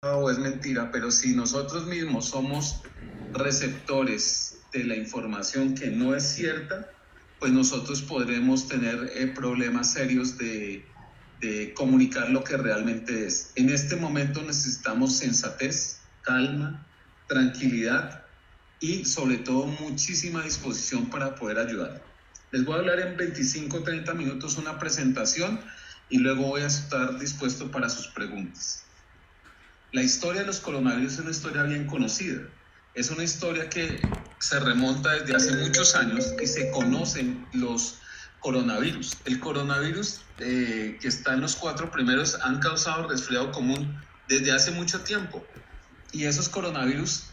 o es mentira, pero si nosotros mismos somos receptores de la información que no es cierta, pues nosotros podremos tener problemas serios de comunicar lo que realmente es. En este momento necesitamos sensatez, calma, tranquilidad y sobre todo muchísima disposición para poder ayudar. Les voy a hablar en 25 o 30 minutos una presentación y luego voy a estar dispuesto para sus preguntas. La historia de los coronavirus es una historia bien conocida. Es una historia que se remonta desde hace muchos años y se conocen los coronavirus. El coronavirus que está en los 4 primeros han causado resfriado común desde hace mucho tiempo. Y esos coronavirus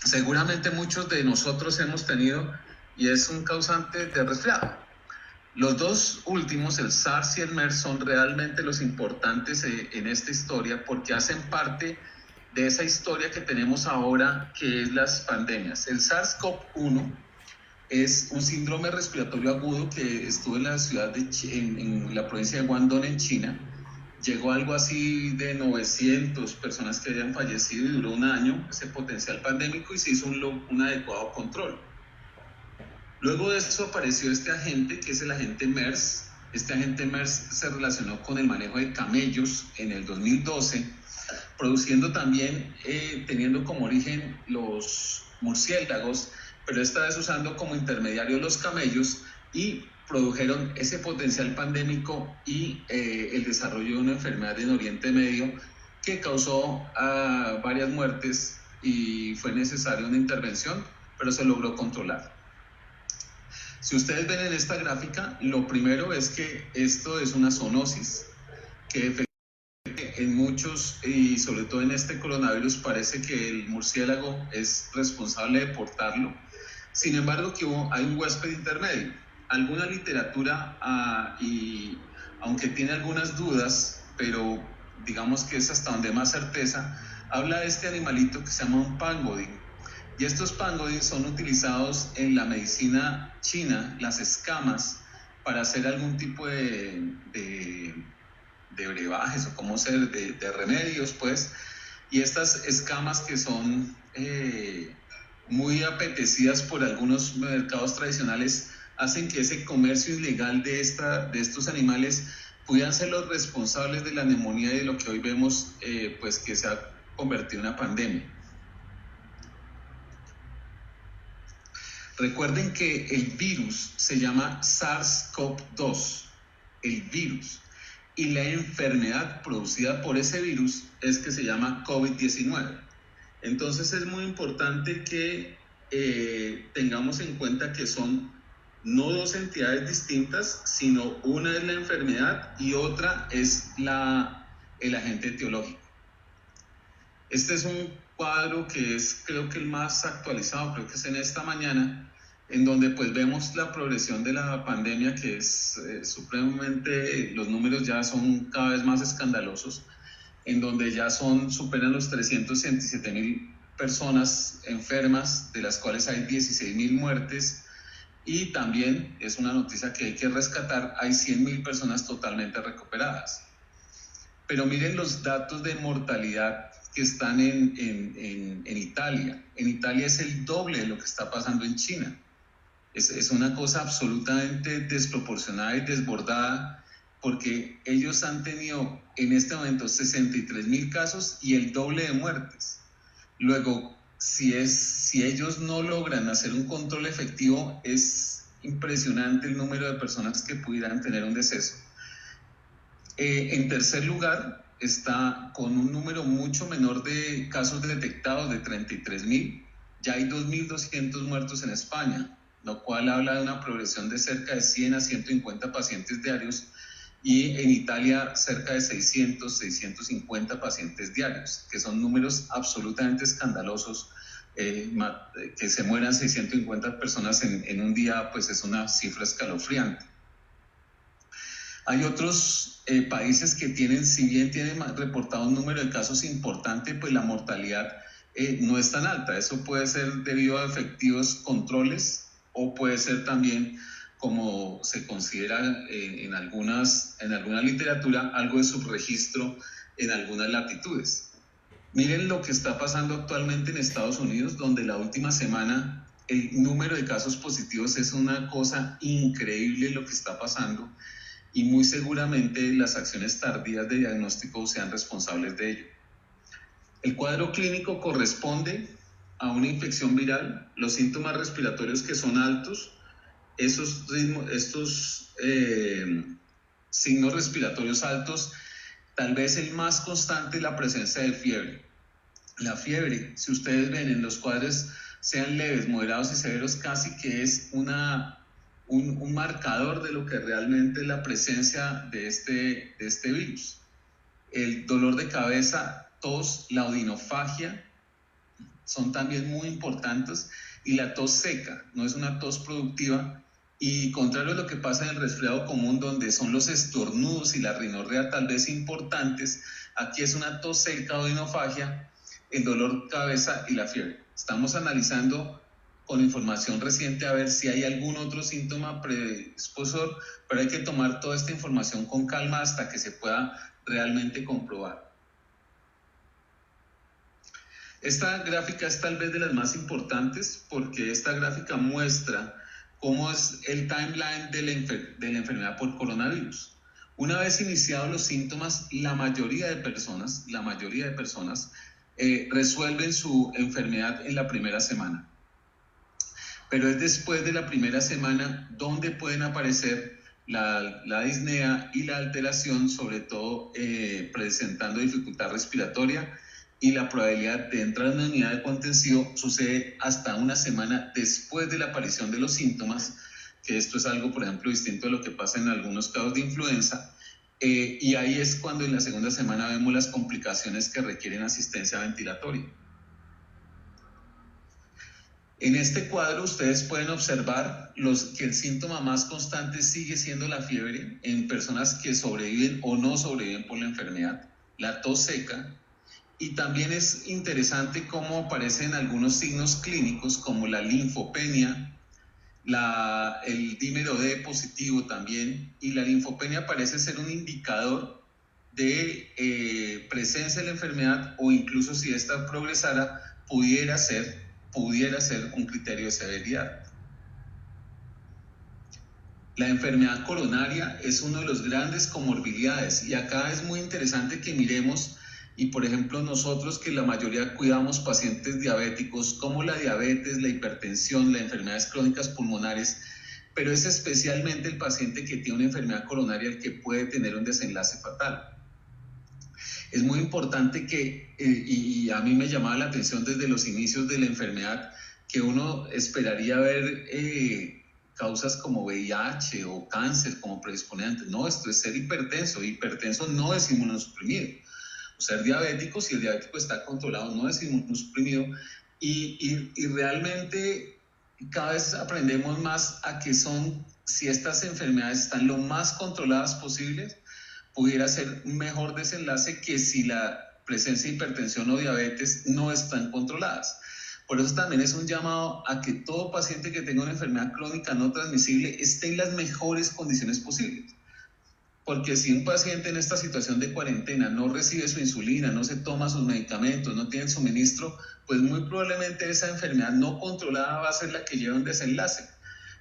seguramente muchos de nosotros hemos tenido y es un causante de resfriado. Los dos últimos, el SARS y el MERS, son realmente los importantes en esta historia porque hacen parte de esa historia que tenemos ahora, que es las pandemias. El SARS-CoV-1 es un síndrome respiratorio agudo que estuvo en la ciudad en la provincia de Guangdong, en China. Llegó algo así de 900 personas que habían fallecido y duró un año ese potencial pandémico y se hizo un adecuado control. Luego de eso apareció este agente, que es el agente MERS. Este agente MERS se relacionó con el manejo de camellos en el 2012, produciendo también, teniendo como origen los murciélagos, pero esta vez usando como intermediario los camellos, y produjeron ese potencial pandémico y el desarrollo de una enfermedad en Oriente Medio que causó varias muertes y fue necesaria una intervención, pero se logró controlar. Si ustedes ven en esta gráfica, lo primero es que esto es una zoonosis, que efectivamente en muchos, y sobre todo en este coronavirus, parece que el murciélago es responsable de portarlo. Sin embargo, hay un huésped intermedio. Alguna literatura, y aunque tiene algunas dudas, pero digamos que es hasta donde más certeza, habla de este animalito que se llama un pangolín. Y estos pangolins son utilizados en la medicina china, las escamas, para hacer algún tipo de brebajes o como ser de remedios, pues. Y estas escamas que son muy apetecidas por algunos mercados tradicionales hacen que ese comercio ilegal de estos animales pudieran ser los responsables de la neumonía y de lo que hoy vemos, pues que se ha convertido en una pandemia. Recuerden que el virus se llama SARS-CoV-2, el virus, y la enfermedad producida por ese virus es que se llama COVID-19. Entonces es muy importante que tengamos en cuenta que son no dos entidades distintas, sino una es la enfermedad y otra es el agente etiológico. Este es un cuadro que es, creo que el más actualizado, creo que es en esta mañana, en donde pues vemos la progresión de la pandemia, que es supremamente, los números ya son cada vez más escandalosos, en donde ya superan los 367,000 personas enfermas, de las cuales hay 16,000 muertes, y también es una noticia que hay que rescatar, hay 100,000 personas totalmente recuperadas. Pero miren los datos de mortalidad que están en Italia. En Italia es el doble de lo que está pasando en China. Es una cosa absolutamente desproporcionada y desbordada, porque ellos han tenido en este momento 63,000 casos y el doble de muertes. Luego, si ellos no logran hacer un control efectivo, es impresionante el número de personas que pudieran tener un deceso. En tercer lugar, está con un número mucho menor de casos detectados, de 33,000. Ya hay 2,200 muertos en España, lo cual habla de una progresión de cerca de 100 a 150 pacientes diarios, y en Italia cerca de 600, 650 pacientes diarios, que son números absolutamente escandalosos. Que se mueran 650 personas en un día, pues es una cifra escalofriante. Hay otros países que si bien tienen reportado un número de casos importante, pues la mortalidad no es tan alta. Eso puede ser debido a efectivos controles o puede ser también, como se considera en alguna literatura, algo de subregistro en algunas latitudes. Miren lo que está pasando actualmente en Estados Unidos, donde la última semana el número de casos positivos es una cosa increíble lo que está pasando, y muy seguramente las acciones tardías de diagnóstico sean responsables de ello. El cuadro clínico corresponde a una infección viral, los síntomas respiratorios que son altos, estos signos respiratorios altos, tal vez el más constante es la presencia de fiebre. La fiebre, si ustedes ven en los cuadros, sean leves, moderados y severos, casi que es un marcador de lo que realmente es la presencia de este virus. El dolor de cabeza, tos, la odinofagia son también muy importantes, y la tos seca, no es una tos productiva, y contrario a lo que pasa en el resfriado común, donde son los estornudos y la rinorrea tal vez importantes, aquí es una tos seca, odinofagia, el dolor de cabeza y la fiebre. Estamos analizando con información reciente a ver si hay algún otro síntoma predisposor, pero hay que tomar toda esta información con calma hasta que se pueda realmente comprobar. Esta gráfica es tal vez de las más importantes, porque esta gráfica muestra cómo es el timeline de la enfermedad por coronavirus. Una vez iniciados los síntomas, la mayoría de personas resuelven su enfermedad en la primera semana. Pero es después de la primera semana donde pueden aparecer la disnea y la alteración, sobre todo presentando dificultad respiratoria, y la probabilidad de entrar en una unidad de contención sucede hasta una semana después de la aparición de los síntomas, que esto es algo, por ejemplo, distinto a lo que pasa en algunos casos de influenza, y ahí es cuando en la segunda semana vemos las complicaciones que requieren asistencia ventilatoria. En este cuadro ustedes pueden observar que el síntoma más constante sigue siendo la fiebre en personas que sobreviven o no sobreviven por la enfermedad, la tos seca, y también es interesante cómo aparecen algunos signos clínicos como la linfopenia, el dímero D positivo también, y la linfopenia parece ser un indicador de presencia de la enfermedad, o incluso si esta progresara pudiera ser un criterio de severidad. La enfermedad coronaria es uno de los grandes comorbilidades, y acá es muy interesante que miremos, y por ejemplo nosotros que la mayoría cuidamos pacientes diabéticos, como la diabetes, la hipertensión, las enfermedades crónicas pulmonares, pero es especialmente el paciente que tiene una enfermedad coronaria el que puede tener un desenlace fatal. Es muy importante que, y a mí me llamaba la atención desde los inicios de la enfermedad, que uno esperaría ver causas como VIH o cáncer como predisponentes. No, esto es ser hipertenso. Hipertenso no es inmunosuprimido. O ser diabético, si el diabético está controlado, no es inmunosuprimido. Y realmente cada vez aprendemos más a que si estas enfermedades están lo más controladas posibles, pudiera ser un mejor desenlace que si la presencia de hipertensión o diabetes no están controladas. Por eso también es un llamado a que todo paciente que tenga una enfermedad crónica no transmisible esté en las mejores condiciones posibles. Porque si un paciente en esta situación de cuarentena no recibe su insulina, no se toma sus medicamentos, no tiene suministro, pues muy probablemente esa enfermedad no controlada va a ser la que lleve un desenlace.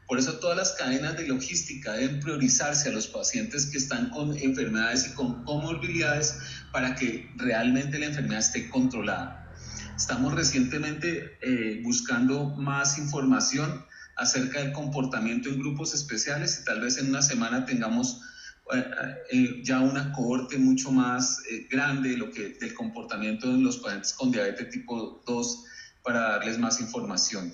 Por eso todas las cadenas de logística deben priorizarse a los pacientes que están con enfermedades y con comorbilidades para que realmente la enfermedad esté controlada. Estamos recientemente buscando más información acerca del comportamiento en grupos especiales, y tal vez en una semana tengamos ya una cohorte mucho más grande del comportamiento de los pacientes con diabetes tipo 2 para darles más información.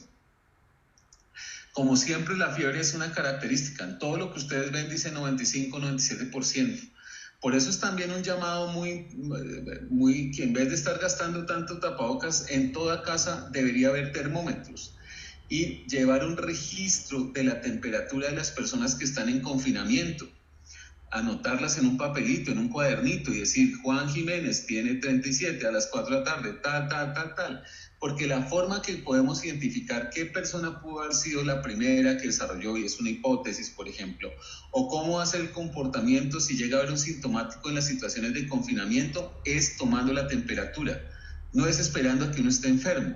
Como siempre, la fiebre es una característica. En todo lo que ustedes ven dice 95-97%. Por eso es también un llamado que en vez de estar gastando tanto tapabocas, en toda casa debería haber termómetros y llevar un registro de la temperatura de las personas que están en confinamiento. Anotarlas en un papelito, en un cuadernito, y decir: Juan Jiménez tiene 37 a las 4 de la tarde, tal. Porque la forma que podemos identificar qué persona pudo haber sido la primera que desarrolló, y es una hipótesis, por ejemplo, o cómo hace el comportamiento si llega a haber un sintomático en las situaciones de confinamiento, es tomando la temperatura. no es esperando a que uno esté enfermo,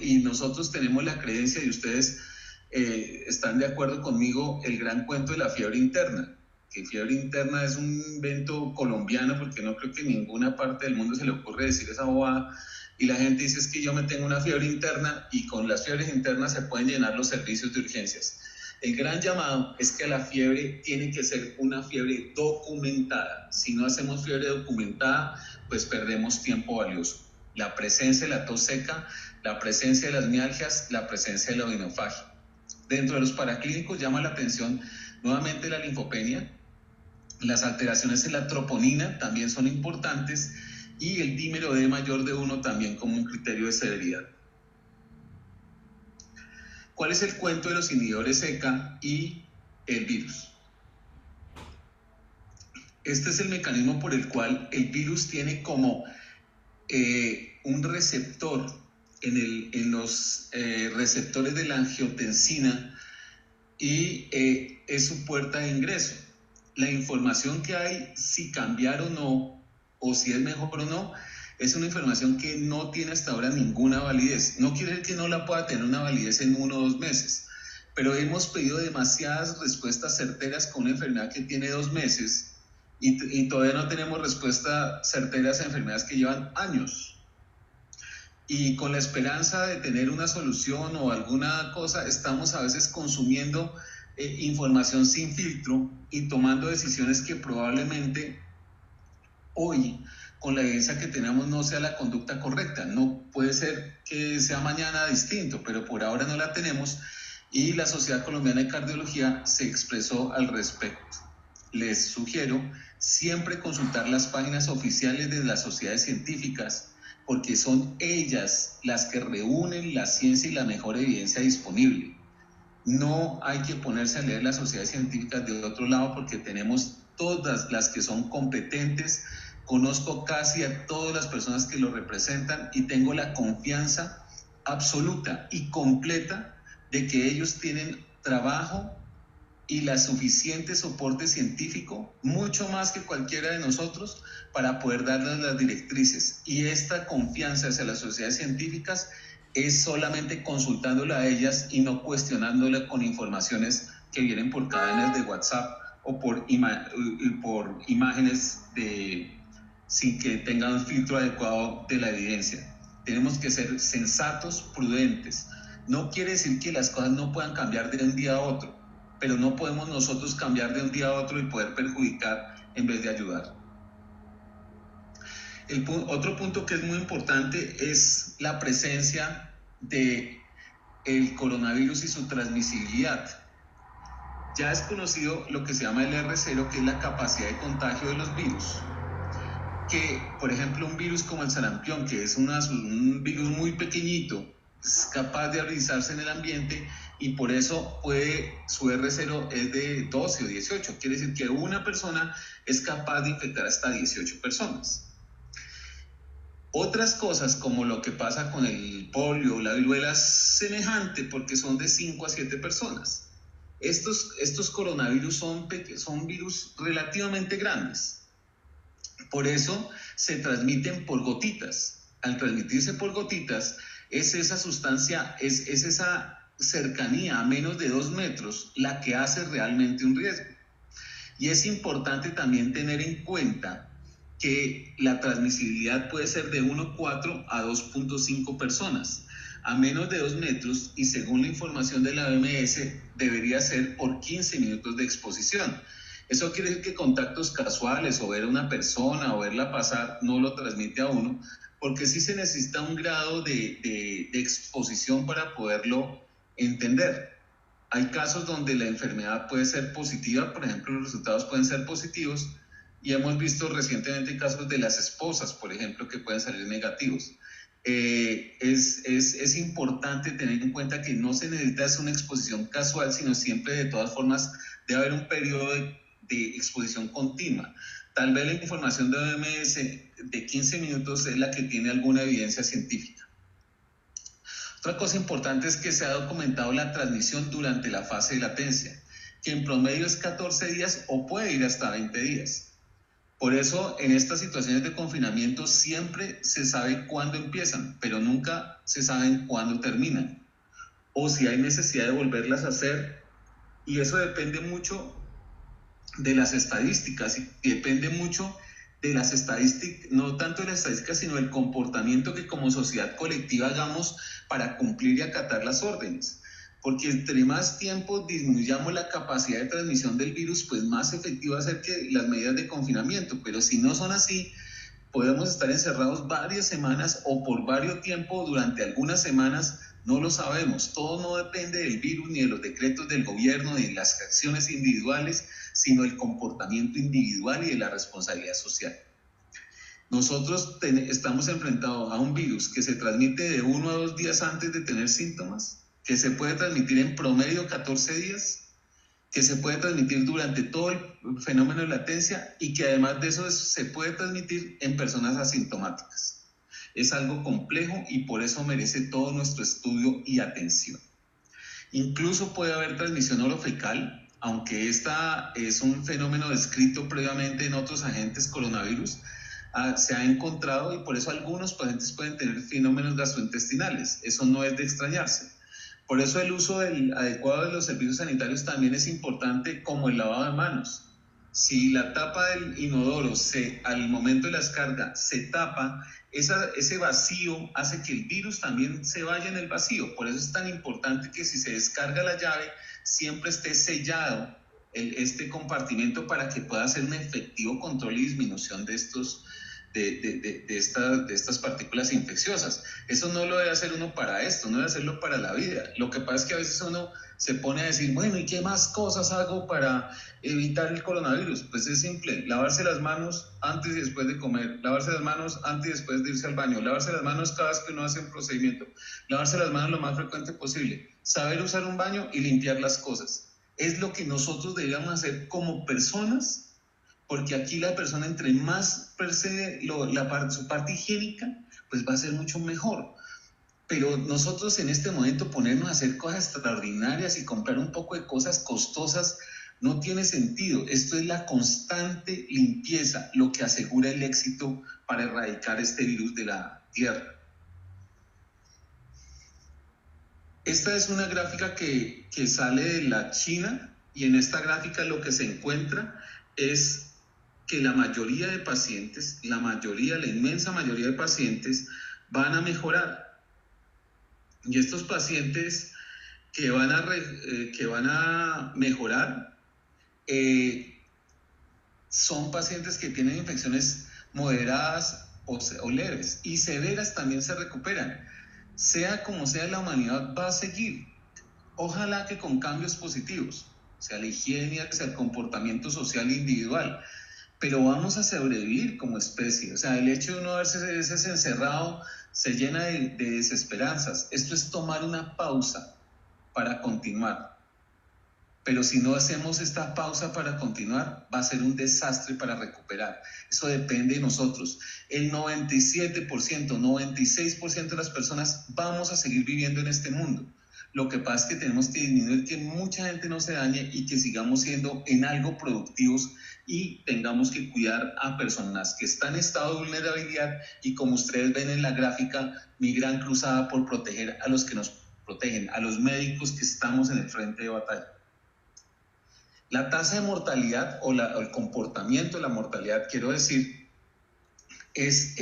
y nosotros tenemos la creencia, y ustedes están de acuerdo conmigo, el gran cuento de la fiebre interna, que fiebre interna es un invento colombiano, porque no creo que en ninguna parte del mundo se le ocurre decir esa bobada, y la gente dice es que yo me tengo una fiebre interna, y con las fiebres internas se pueden llenar los servicios de urgencias. El gran llamado es que la fiebre tiene que ser una fiebre documentada. Si no hacemos fiebre documentada, pues perdemos tiempo valioso. La presencia de la tos seca, la presencia de las mialgias, la presencia de la odinofagia. Dentro de los paraclínicos llama la atención nuevamente la linfopenia, las alteraciones en la troponina también son importantes, y el dímero D mayor de 1 también como un criterio de severidad. ¿Cuál es el cuento de los inhibidores ECA y el virus? Este es el mecanismo por el cual el virus tiene como un receptor en los receptores de la angiotensina, y es su puerta de ingreso. La información que hay, si cambiar o no, o si es mejor o no, es una información que no tiene hasta ahora ninguna validez. No quiere decir que no la pueda tener una validez en 1 o 2 meses, pero hemos pedido demasiadas respuestas certeras con una enfermedad que tiene 2 meses, y todavía no tenemos respuestas certeras a enfermedades que llevan años. Y con la esperanza de tener una solución o alguna cosa, estamos a veces consumiendo información sin filtro y tomando decisiones que probablemente hoy, con la evidencia que tenemos, no sea la conducta correcta. No puede ser que sea mañana distinto, pero por ahora no la tenemos, y la Sociedad Colombiana de Cardiología se expresó al respecto. Les sugiero siempre consultar las páginas oficiales de las sociedades científicas, porque son ellas las que reúnen la ciencia y la mejor evidencia disponible. No hay que ponerse a leer las sociedades científicas de otro lado, porque tenemos todas las que son competentes. Conozco casi a todas las personas que lo representan, y tengo la confianza absoluta y completa de que ellos tienen trabajo y la suficiente soporte científico, mucho más que cualquiera de nosotros, para poder darles las directrices. Y esta confianza hacia las sociedades científicas es solamente consultándola a ellas y no cuestionándola con informaciones que vienen por cadenas de WhatsApp o por imágenes sin que tengan un filtro adecuado de la evidencia. Tenemos que ser sensatos, prudentes. No quiere decir que las cosas no puedan cambiar de un día a otro, pero no podemos nosotros cambiar de un día a otro y poder perjudicar en vez de ayudar. Otro punto que es muy importante es la presencia del coronavirus y su transmisibilidad. Ya es conocido lo que se llama el R0, que es la capacidad de contagio de los virus. Que, por ejemplo, un virus como el sarampión, que es un virus muy pequeñito, es capaz de avisarse en el ambiente, y por eso su R0 es de 12 o 18. Quiere decir que una persona es capaz de infectar hasta 18 personas. Otras cosas, como lo que pasa con el polio o la viruela, es semejante, porque son de 5 a 7 personas. Estos coronavirus son virus relativamente grandes. Por eso se transmiten por gotitas. Al transmitirse por gotitas, es esa sustancia, es esa cercanía a menos de 2 metros la que hace realmente un riesgo. Y es importante también tener en cuenta que la transmisibilidad puede ser de 1,4 a 2,5 personas, a menos de 2 metros, y según la información de la OMS, debería ser por 15 minutos de exposición. Eso quiere decir que contactos casuales, o ver a una persona o verla pasar, no lo transmite a uno, porque sí se necesita un grado de exposición para poderlo entender. Hay casos donde la enfermedad puede ser positiva, por ejemplo, los resultados pueden ser positivos, y hemos visto recientemente casos de las esposas, por ejemplo, que pueden salir negativos. Es importante tener en cuenta que no se necesita una exposición casual, sino siempre, de todas formas, debe haber un periodo de exposición continua. Tal vez la información de OMS de 15 minutos es la que tiene alguna evidencia científica. Otra cosa importante es que se ha documentado la transmisión durante la fase de latencia, que en promedio es 14 días o puede ir hasta 20 días. Por eso, en estas situaciones de confinamiento siempre se sabe cuándo empiezan, pero nunca se saben cuándo terminan, o si hay necesidad de volverlas a hacer, y eso depende mucho de las estadísticas, y depende mucho de las estadísticas, no tanto de las estadísticas, sino del comportamiento que como sociedad colectiva hagamos para cumplir y acatar las órdenes. Porque entre más tiempo disminuyamos la capacidad de transmisión del virus, pues más efectivo va a ser que las medidas de confinamiento. Pero si no son así, podemos estar encerrados varias semanas o por varios tiempo durante algunas semanas, no lo sabemos. Todo no depende del virus ni de los decretos del gobierno ni de las acciones individuales, sino del comportamiento individual y de la responsabilidad social. Nosotros estamos enfrentados a un virus que se transmite de 1 a 2 días antes de tener síntomas, que se puede transmitir en promedio 14 días, que se puede transmitir durante todo el fenómeno de latencia y que además de eso se puede transmitir en personas asintomáticas. Es algo complejo y por eso merece todo nuestro estudio y atención. Incluso puede haber transmisión orofecal, aunque esta es un fenómeno descrito previamente en otros agentes coronavirus, se ha encontrado y por eso algunos pacientes pueden tener fenómenos gastrointestinales. Eso no es de extrañarse. Por eso el uso adecuado de los servicios sanitarios también es importante, como el lavado de manos. Si la tapa del inodoro al momento de la descarga se tapa, ese vacío hace que el virus también se vaya en el vacío. Por eso es tan importante que si se descarga la llave, siempre esté sellado este compartimento para que pueda hacer un efectivo control y disminución de estas partículas infecciosas. Eso no lo debe hacer uno para esto, no debe hacerlo para la vida. Lo que pasa es que a veces uno se pone a decir, bueno, ¿y qué más cosas hago para evitar el coronavirus? Pues es simple: lavarse las manos antes y después de comer, lavarse las manos antes y después de irse al baño, lavarse las manos cada vez que uno hace un procedimiento, lavarse las manos lo más frecuente posible, saber usar un baño y limpiar las cosas. Es lo que nosotros deberíamos hacer como personas, porque aquí la persona entre más percibe su parte higiénica, pues va a ser mucho mejor. Pero nosotros en este momento ponernos a hacer cosas extraordinarias y comprar un poco de cosas costosas no tiene sentido. Esto es la constante limpieza lo que asegura el éxito para erradicar este virus de la Tierra. Esta es una gráfica que sale de la China, y en esta gráfica lo que se encuentra es que la mayoría de pacientes, la inmensa mayoría de pacientes van a mejorar. Y estos pacientes que van a mejorar son pacientes que tienen infecciones moderadas o leves, y severas también se recuperan. Sea como sea, la humanidad va a seguir. Ojalá que con cambios positivos, sea la higiene, sea el comportamiento social individual, pero vamos a sobrevivir como especie. O sea, el hecho de uno haberse encerrado se llena de desesperanzas. Esto es tomar una pausa para continuar. Pero si no hacemos esta pausa para continuar, va a ser un desastre para recuperar. Eso depende de nosotros. El 97%, 96% de las personas vamos a seguir viviendo en este mundo. Lo que pasa es que tenemos que disminuir que mucha gente no se dañe y que sigamos siendo en algo productivos, y tengamos que cuidar a personas que están en estado de vulnerabilidad, y como ustedes ven en la gráfica, mi gran cruzada por proteger a los que nos protegen, a los médicos que estamos en el frente de batalla. La tasa de mortalidad o el comportamiento de la mortalidad, quiero decir, es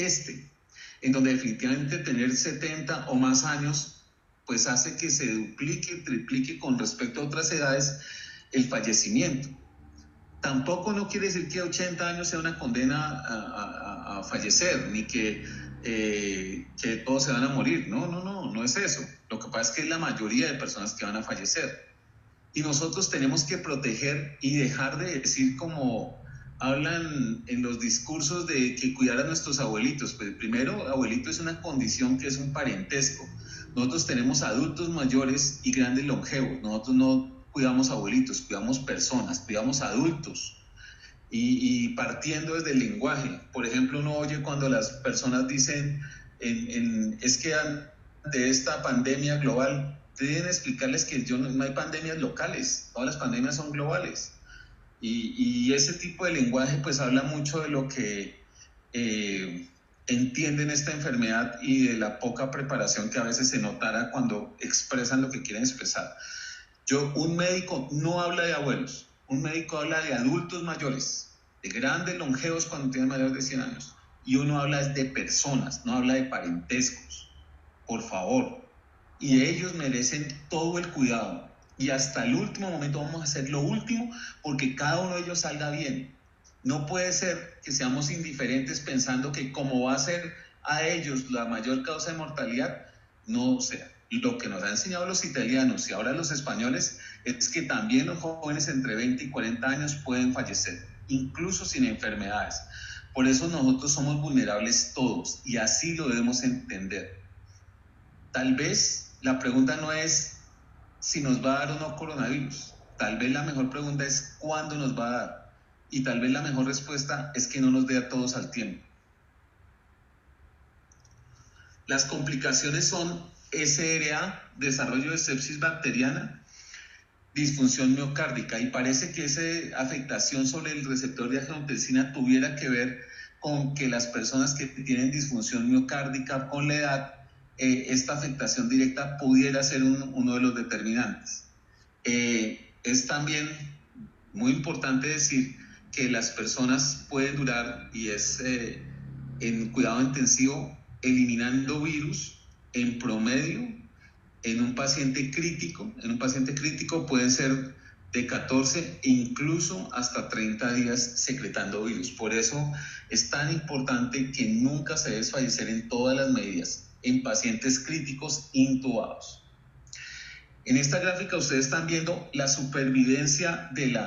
en donde definitivamente tener 70 o más años pues hace que se duplique, triplique con respecto a otras edades el fallecimiento. Tampoco no quiere decir que 80 años sea una condena a fallecer, ni que todos se van a morir. No es eso. Lo que pasa es que es la mayoría de personas que van a fallecer. Y nosotros tenemos que proteger y dejar de decir, como hablan en los discursos, de que cuidar a nuestros abuelitos. Pues primero, abuelito es una condición que es un parentesco. Nosotros tenemos adultos mayores y grandes longevos. Nosotros no cuidamos abuelitos, cuidamos personas, cuidamos adultos. Y partiendo desde el lenguaje, por ejemplo, uno oye cuando las personas dicen, es que ante esta pandemia global, deben explicarles que no hay pandemias locales, todas las pandemias son globales. Y ese tipo de lenguaje pues habla mucho de lo que entienden esta enfermedad y de la poca preparación que a veces se notara cuando expresan lo que quieren expresar. Un médico no habla de abuelos, un médico habla de adultos mayores, de grandes longevos cuando tienen mayor de 100 años. Y uno habla de personas, no habla de parentescos, por favor. Y ellos merecen todo el cuidado. Y hasta el último momento vamos a hacer lo último porque cada uno de ellos salga bien. No puede ser que seamos indiferentes pensando que como va a ser a ellos la mayor causa de mortalidad, no sea. Lo que nos han enseñado los italianos y ahora los españoles es que también los jóvenes entre 20 y 40 años pueden fallecer, incluso sin enfermedades. Por eso nosotros somos vulnerables todos y así lo debemos entender. Tal vez la pregunta no es si nos va a dar o no coronavirus. Tal vez la mejor pregunta es cuándo nos va a dar. Y tal vez la mejor respuesta es que no nos dé a todos al tiempo. Las complicaciones son SRA, desarrollo de sepsis bacteriana, disfunción miocárdica, y parece que esa afectación sobre el receptor de angiotensina tuviera que ver con que las personas que tienen disfunción miocárdica con la edad, esta afectación directa pudiera ser uno de los determinantes. Es también muy importante decir que las personas pueden durar, y es en cuidado intensivo, eliminando virus en promedio en un paciente crítico pueden ser de 14 e incluso hasta 30 días secretando virus. Por eso es tan importante que nunca se debe fallecer en todas las medidas en pacientes críticos intubados. En esta gráfica ustedes están viendo la supervivencia del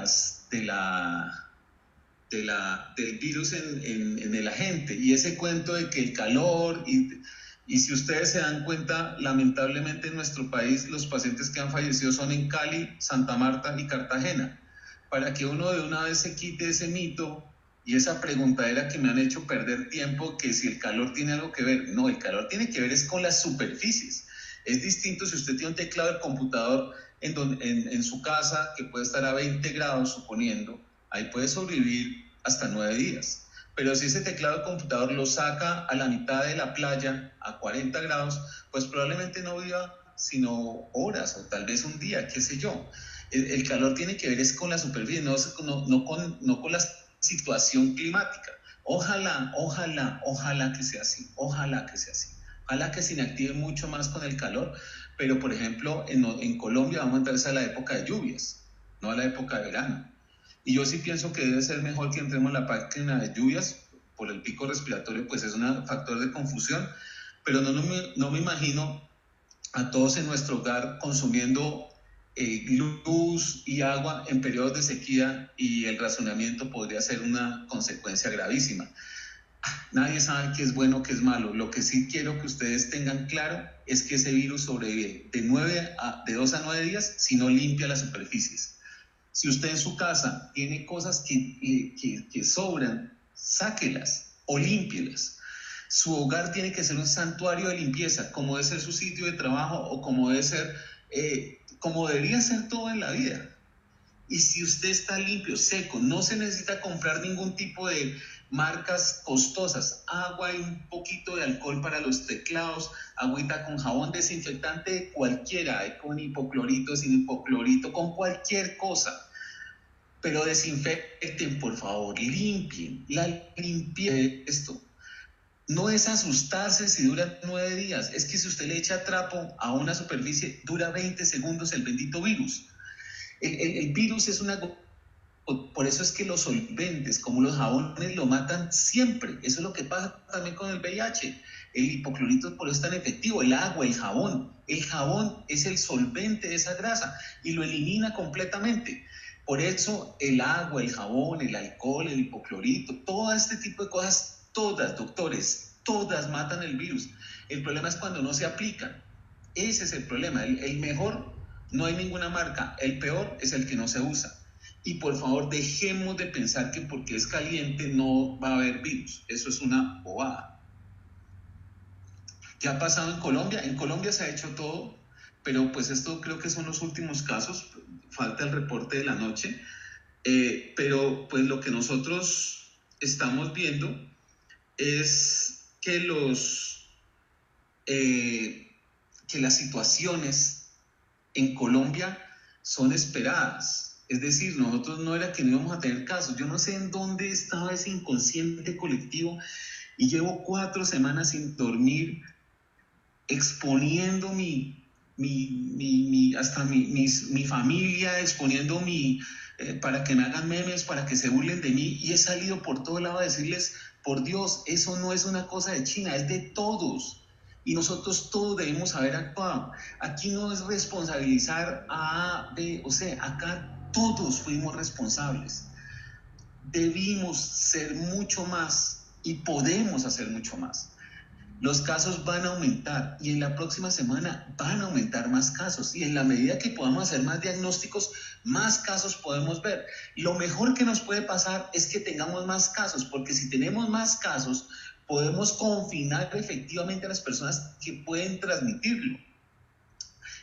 virus en el agente, y ese cuento de que el calor y si ustedes se dan cuenta, lamentablemente en nuestro país los pacientes que han fallecido son en Cali, Santa Marta y Cartagena. Para que uno de una vez se quite ese mito y esa preguntadera que me han hecho perder tiempo, que si el calor tiene algo que ver. No, el calor tiene que ver es con las superficies. Es distinto si usted tiene un teclado del computador en su casa que puede estar a 20 grados, suponiendo, ahí puede sobrevivir hasta 9 días. Pero si ese teclado de computador lo saca a la mitad de la playa a 40 grados, pues probablemente no viva sino horas o tal vez un día, qué sé yo. El calor tiene que ver es con la superficie, no con la situación climática. Ojalá que sea así, ojalá que se inactive mucho más con el calor, pero por ejemplo en Colombia vamos a entrar a la época de lluvias, no a la época de verano. Y yo sí pienso que debe ser mejor que entremos en la página de lluvias, por el pico respiratorio, pues es un factor de confusión, pero no me imagino a todos en nuestro hogar consumiendo luz y agua en periodos de sequía, y el racionamiento podría ser una consecuencia gravísima. Nadie sabe qué es bueno, qué es malo. Lo que sí quiero que ustedes tengan claro es que ese virus sobrevive de 2 a 9 días si no limpia las superficies. Si usted en su casa tiene cosas que sobran, sáquelas o límpielas. Su hogar tiene que ser un santuario de limpieza, como debe ser su sitio de trabajo o como debería ser todo en la vida. Y si usted está limpio, seco, no se necesita comprar ningún tipo de marcas costosas, agua y un poquito de alcohol para los teclados, agüita con jabón desinfectante cualquiera, con hipoclorito, sin hipoclorito, con cualquier cosa. Pero desinfecten, por favor, limpien. La limpieza de esto no es asustarse si dura 9 días, es que si usted le echa trapo a una superficie, dura 20 segundos el bendito virus. El virus es por eso es que los solventes, como los jabones, lo matan siempre. Eso es lo que pasa también con el VIH. El hipoclorito por eso es tan efectivo, el agua, el jabón. El jabón es el solvente de esa grasa y lo elimina completamente. Por eso el agua, el jabón, el alcohol, el hipoclorito, todo este tipo de cosas, todas, doctores, todas matan el virus. El problema es cuando no se aplican. Ese es el problema. El mejor, no hay ninguna marca. El peor es el que no se usa. Y por favor, dejemos de pensar que porque es caliente no va a haber virus. Eso es una bobada. ¿Qué ha pasado en Colombia? En Colombia se ha hecho todo, pero pues esto creo que son los últimos casos. Falta el reporte de la noche. Pero pues lo que nosotros estamos viendo es que que las situaciones en Colombia son esperadas. Es decir, nosotros no era que no íbamos a tener casos. Yo no sé en dónde estaba ese inconsciente colectivo y llevo 4 semanas sin dormir exponiendo hasta mi familia, exponiendo para que me hagan memes, para que se burlen de mí, y he salido por todo lado a decirles, por Dios, eso no es una cosa de China, es de todos. Y nosotros todos debemos haber actuado. Aquí no es responsabilizar a B o C, acá todos fuimos responsables. Debimos ser mucho más y podemos hacer mucho más. Los casos van a aumentar y en la próxima semana van a aumentar más casos, y en la medida que podamos hacer más diagnósticos, más casos podemos ver. Lo mejor que nos puede pasar es que tengamos más casos, porque si tenemos más casos podemos confinar efectivamente a las personas que pueden transmitirlo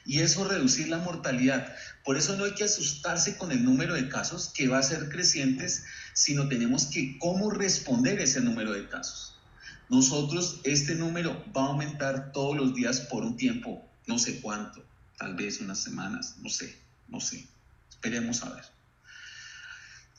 y eso reducir la mortalidad. Por eso no hay que asustarse con el número de casos que va a ser crecientes, sino tenemos que cómo responder a ese número de casos. Nosotros, este número va a aumentar todos los días por un tiempo, no sé cuánto, tal vez unas semanas, no sé, esperemos a ver.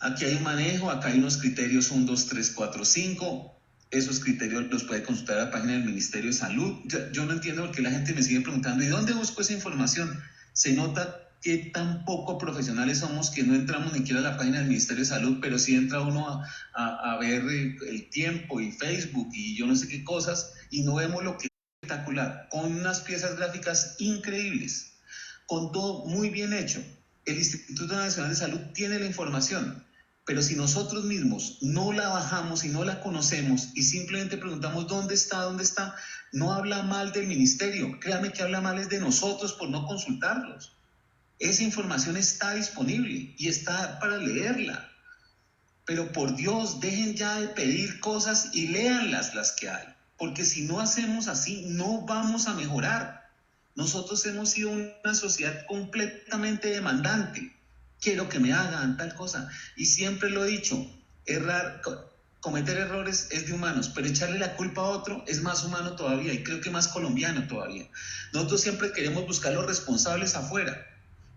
Aquí hay un manejo, acá hay unos criterios 1, 2, 3, 4, 5, esos criterios los puede consultar a la página del Ministerio de Salud. Yo no entiendo por qué la gente me sigue preguntando, ¿y dónde busco esa información? Se nota que tan poco profesionales somos que no entramos ni siquiera a la página del Ministerio de Salud, pero sí entra uno a ver el tiempo y Facebook y yo no sé qué cosas, y no vemos lo que es espectacular, con unas piezas gráficas increíbles, con todo muy bien hecho. El Instituto Nacional de Salud tiene la información, pero si nosotros mismos no la bajamos y no la conocemos y simplemente preguntamos dónde está, no habla mal del ministerio, créame que habla mal es de nosotros por no consultarlos. Esa información está disponible y está para leerla. Pero por Dios, dejen ya de pedir cosas y léanlas las que hay. Porque si no hacemos así, no vamos a mejorar. Nosotros hemos sido una sociedad completamente demandante. Quiero que me hagan tal cosa. Y siempre lo he dicho, cometer errores es de humanos, pero echarle la culpa a otro es más humano todavía y creo que más colombiano todavía. Nosotros siempre queremos buscar los responsables afuera,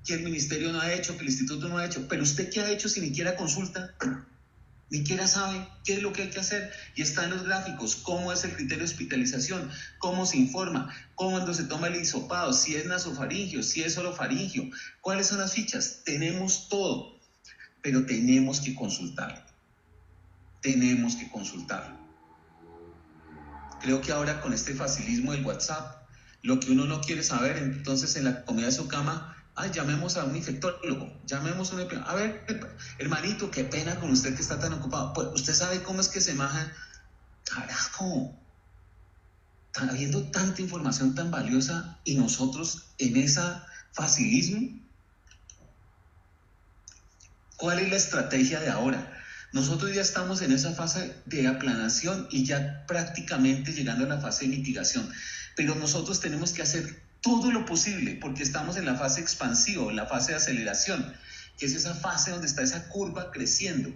que el ministerio no ha hecho, que el instituto no ha hecho, pero usted qué ha hecho si ni siquiera consulta, ni siquiera sabe qué es lo que hay que hacer, y está en los gráficos, cómo es el criterio de hospitalización, cómo se informa, cuándo se toma el hisopado, si es nasofaringio, si es orofaringio, cuáles son las fichas, tenemos todo, pero tenemos que consultarlo. Creo que ahora con este facilismo del WhatsApp, lo que uno no quiere saber, entonces en la comida de su cama, llamemos a un infectólogo, a ver, hermanito, qué pena con usted que está tan ocupado, pues usted sabe cómo es que se maja, carajo, habiendo tanta información tan valiosa y nosotros en ese facilismo. ¿Cuál es la estrategia de ahora? Nosotros ya estamos en esa fase de aplanación y ya prácticamente llegando a la fase de mitigación, pero nosotros tenemos que hacer todo lo posible porque estamos en la fase expansiva, en la fase de aceleración, que es esa fase donde está esa curva creciendo.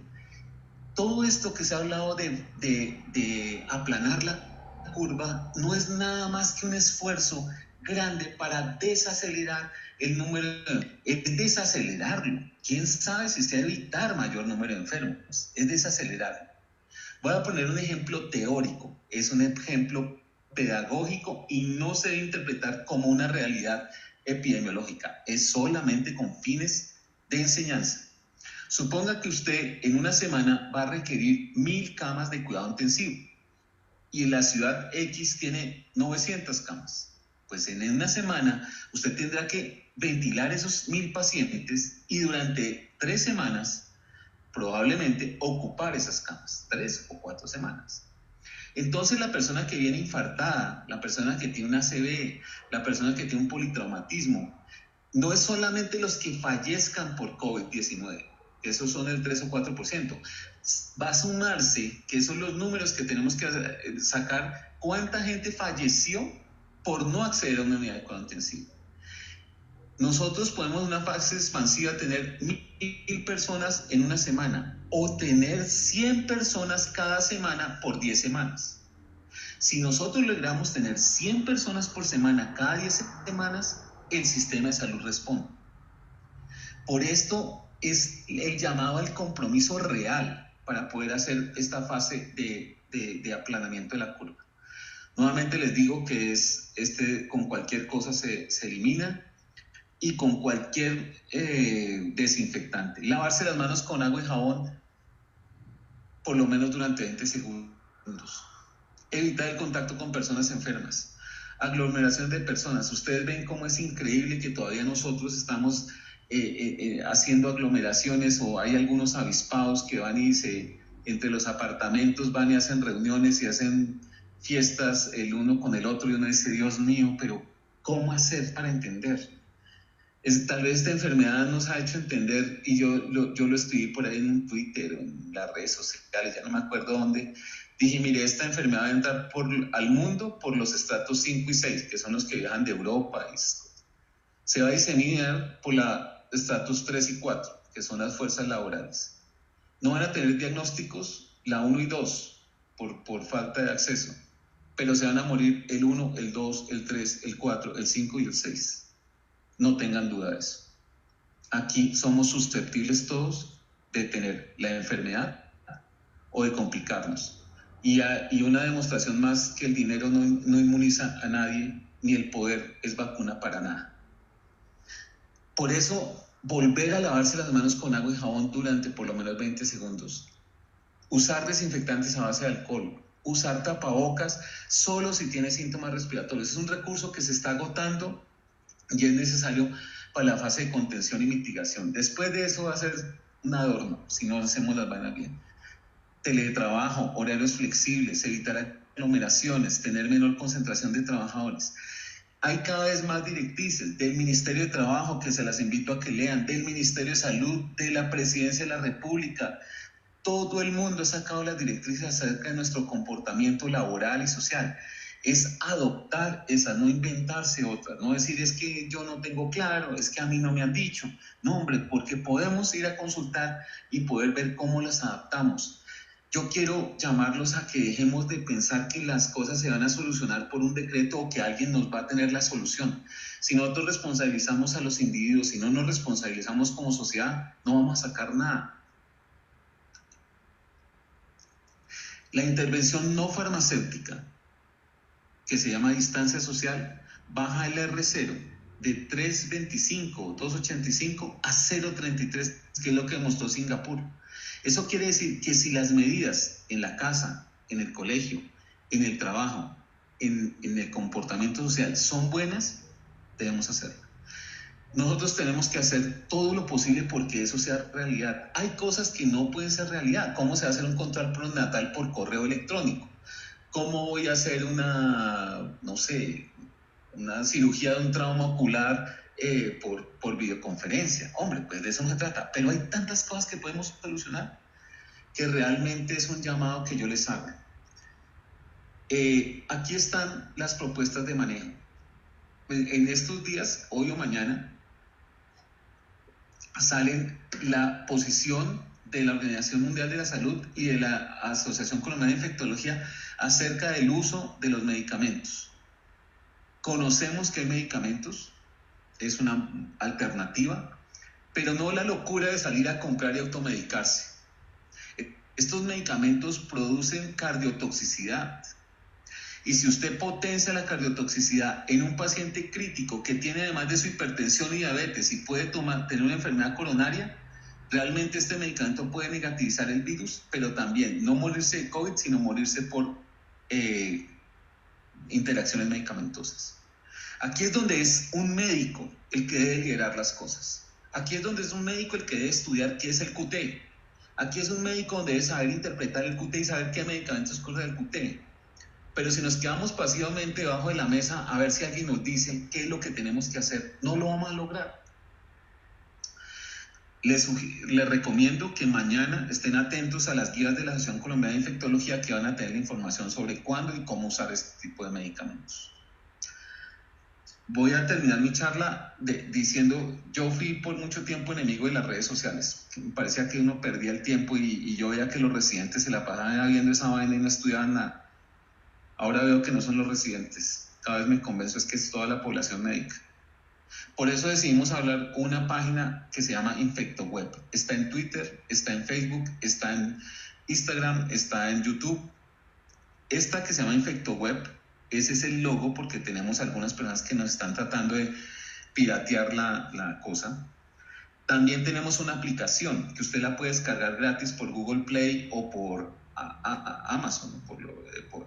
Todo esto que se ha hablado de aplanar la curva no es nada más que un esfuerzo grande para desacelerar el número, es desacelerarlo. ¿Quién sabe si se va a evitar mayor número de enfermos? Es desacelerarlo. Voy a poner un ejemplo teórico, es un ejemplo pedagógico y no se debe interpretar como una realidad epidemiológica, es solamente con fines de enseñanza. Suponga que usted en una semana va a requerir 1000 camas de cuidado intensivo y en la ciudad X tiene 900 camas. Pues en una semana usted tendrá que ventilar esos 1000 pacientes y durante 3 semanas probablemente ocupar esas camas, 3 o 4 semanas. Entonces la persona que viene infartada, la persona que tiene una ACV, la persona que tiene un politraumatismo, no es solamente los que fallezcan por COVID-19, esos son el 3 o 4%. Va a sumarse, que son los números que tenemos que sacar, cuánta gente falleció por no acceder a una unidad de cuidado intensivo. Nosotros podemos en una fase expansiva tener 1000 personas en una semana o tener 100 personas cada semana por 10 semanas. Si nosotros logramos tener 100 personas por semana cada 10 semanas, el sistema de salud responde. Por esto es el llamado al compromiso real para poder hacer esta fase de aplanamiento de la curva. Nuevamente les digo que con cualquier cosa se elimina y con cualquier desinfectante. Lavarse las manos con agua y jabón por lo menos durante 20 segundos. Evitar el contacto con personas enfermas. Aglomeración de personas. Ustedes ven cómo es increíble que todavía nosotros estamos haciendo aglomeraciones, o hay algunos avispados que van y entre los apartamentos van y hacen reuniones y hacen fiestas el uno con el otro, y uno dice, Dios mío, pero ¿cómo hacer para entender? Tal vez esta enfermedad nos ha hecho entender, y yo lo escribí por ahí en Twitter, en las redes sociales, ya no me acuerdo dónde. Dije, mire, esta enfermedad va a entrar al mundo por los estratos 5 y 6, que son los que viajan de Europa. Se va a diseminar por los estratos 3 y 4, que son las fuerzas laborales. No van a tener diagnósticos la 1 y 2 por falta de acceso, pero se van a morir el 1, el 2, el 3, el 4, el 5 y el 6. No tengan duda de eso. Aquí somos susceptibles todos de tener la enfermedad o de complicarnos. Y una demostración más que el dinero no inmuniza a nadie, ni el poder es vacuna para nada. Por eso, volver a lavarse las manos con agua y jabón durante por lo menos 20 segundos. Usar desinfectantes a base de alcohol. Usar tapabocas solo si tiene síntomas respiratorios. Es un recurso que se está agotando y es necesario para la fase de contención y mitigación. Después de eso va a ser un adorno si no hacemos las vainas bien. Teletrabajo, horarios flexibles, evitar aglomeraciones, tener menor concentración de trabajadores. Hay cada vez más directrices del Ministerio de Trabajo, que se las invito a que lean, del Ministerio de Salud, de la Presidencia de la República. Todo el mundo ha sacado las directrices acerca de nuestro comportamiento laboral y social. Es adoptar esas, no inventarse otras, no decir es que yo no tengo claro, es que a mí no me han dicho. No, hombre, porque podemos ir a consultar y poder ver cómo las adaptamos. Yo quiero llamarlos a que dejemos de pensar que las cosas se van a solucionar por un decreto o que alguien nos va a tener la solución. Si nosotros responsabilizamos a los individuos, si no nos responsabilizamos como sociedad, no vamos a sacar nada. La intervención no farmacéutica, que se llama distancia social, baja el R0 de 3.25, 2.85 a 0.33, que es lo que demostró Singapur. Eso quiere decir que si las medidas en la casa, en el colegio, en el trabajo, en el comportamiento social son buenas, debemos hacerlo. Nosotros tenemos que hacer todo lo posible porque eso sea realidad. Hay cosas que no pueden ser realidad. ¿Cómo se va a hacer un control postnatal por correo electrónico? ¿Cómo voy a hacer una cirugía de un trauma ocular por videoconferencia? Hombre, pues de eso no se trata. Pero hay tantas cosas que podemos solucionar que realmente es un llamado que yo les hago. Aquí están las propuestas de manejo. En estos días, hoy o mañana, salen la posición de la Organización Mundial de la Salud y de la Asociación Colombiana de Infectología acerca del uso de los medicamentos. Conocemos que hay medicamentos, es una alternativa, pero no la locura de salir a comprar y automedicarse. Estos medicamentos producen cardiotoxicidad. Y si usted potencia la cardiotoxicidad en un paciente crítico que tiene, además de su hipertensión y diabetes, y puede tener una enfermedad coronaria, realmente este medicamento puede negativizar el virus, pero también no morirse de COVID, sino morirse por interacciones medicamentosas. Aquí es donde es un médico el que debe liderar las cosas. Aquí es donde es un médico el que debe estudiar qué es el QT. Aquí es un médico donde debe saber interpretar el QT y saber qué medicamentos corre el QT. Pero si nos quedamos pasivamente debajo de la mesa a ver si alguien nos dice qué es lo que tenemos que hacer, no lo vamos a lograr. Les recomiendo que mañana estén atentos a las guías de la Asociación Colombiana de Infectología, que van a tener la información sobre cuándo y cómo usar este tipo de medicamentos. Voy a terminar mi charla diciendo, yo fui por mucho tiempo enemigo de las redes sociales. Me parecía que uno perdía el tiempo y yo veía que los residentes se la pasaban viendo esa vaina y no estudiaban nada. Ahora veo que no son los residentes. Cada vez me convenzo es que es toda la población médica. Por eso decidimos hablar una página que se llama InfectoWeb. Está en Twitter, está en Facebook, está en Instagram, está en YouTube. Esta que se llama InfectoWeb, ese es el logo porque tenemos algunas personas que nos están tratando de piratear la cosa. También tenemos una aplicación que usted la puede descargar gratis por Google Play o por Amazon,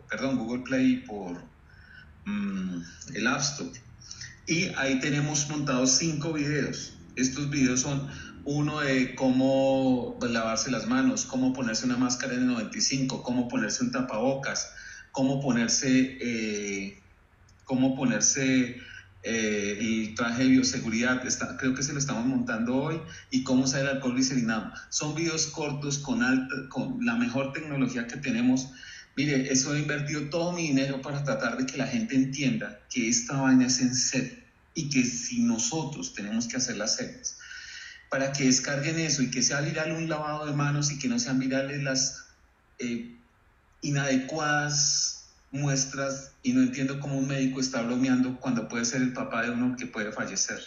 perdón, Google Play y por el App Store. Y ahí tenemos montados 5 videos. Estos videos son uno de cómo lavarse las manos, cómo ponerse una máscara N95, cómo ponerse un tapabocas, cómo ponerse el traje de bioseguridad, creo que se lo estamos montando hoy, y cómo usar el alcohol glicerinado. Son videos cortos con la mejor tecnología que tenemos. Mire, eso he invertido todo mi dinero para tratar de que la gente entienda que esta vaina es en serio y que si nosotros tenemos que hacer las series para que descarguen eso y que sea viral un lavado de manos y que no sean virales las inadecuadas muestras, y no entiendo cómo un médico está bromeando cuando puede ser el papá de uno que puede fallecer.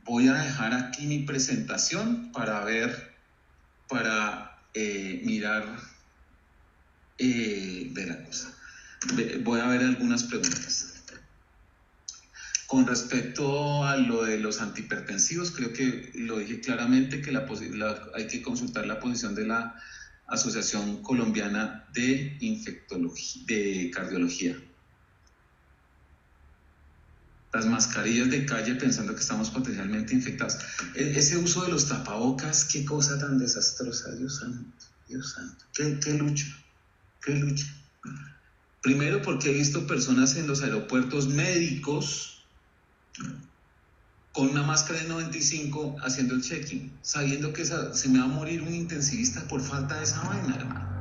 Voy a dejar aquí mi presentación para mirar de la cosa. Voy a ver algunas preguntas. Con respecto a lo de los antihipertensivos, creo que lo dije claramente, que hay que consultar la posición de la Asociación Colombiana de Cardiología. Las mascarillas de calle pensando que estamos potencialmente infectados. Ese uso de los tapabocas, qué cosa tan desastrosa, Dios santo, Dios santo. Qué lucha. Primero porque he visto personas en los aeropuertos médicos con una máscara de 95 haciendo el check-in, sabiendo que se me va a morir un intensivista por falta de esa vaina, hermano.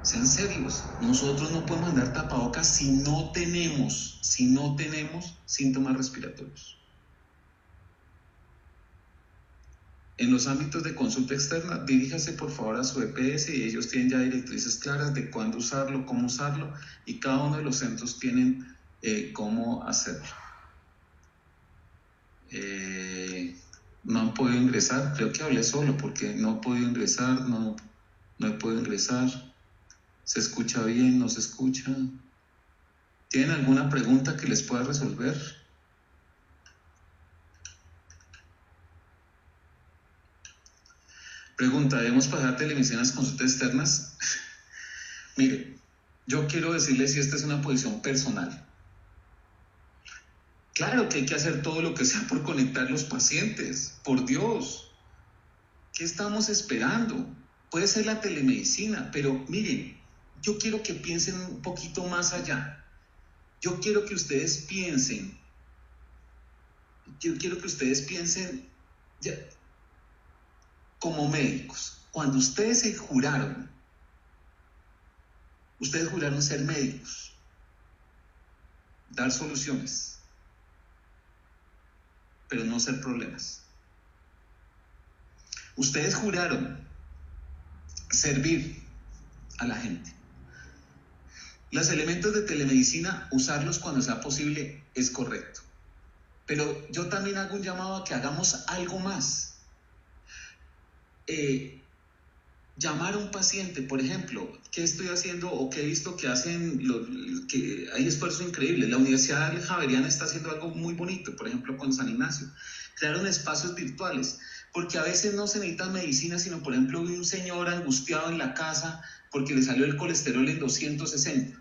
Sean serios, nosotros no podemos andar tapabocas si no tenemos síntomas respiratorios. En los ámbitos de consulta externa, diríjase por favor a su EPS y ellos tienen ya directrices claras de cuándo usarlo, cómo usarlo, y cada uno de los centros tienen cómo hacerlo. No han podido ingresar, creo que hablé solo porque no he podido ingresar, no he podido ingresar. ¿Se escucha bien? ¿No se escucha? ¿Tienen alguna pregunta que les pueda resolver? Pregunta, ¿debemos pasar televisión a las consultas externas? Mire, yo quiero decirles si esta es una posición personal. Claro que hay que hacer todo lo que sea por conectar los pacientes, por Dios. ¿Qué estamos esperando? Puede ser la telemedicina, pero miren, yo quiero que piensen un poquito más allá. Yo quiero que ustedes piensen ya, como médicos. Cuando ustedes juraron ser médicos, dar soluciones, pero no ser problemas. Ustedes juraron servir a la gente. Los elementos de telemedicina, usarlos cuando sea posible, es correcto. Pero yo también hago un llamado a que hagamos algo más. Llamar a un paciente, por ejemplo, ¿qué estoy haciendo o qué he visto que hacen? Que hay esfuerzos increíbles. La Universidad Javeriana está haciendo algo muy bonito, por ejemplo, con San Ignacio. Crearon espacios virtuales, porque a veces no se necesita medicina, sino, por ejemplo, un señor angustiado en la casa porque le salió el colesterol en 260.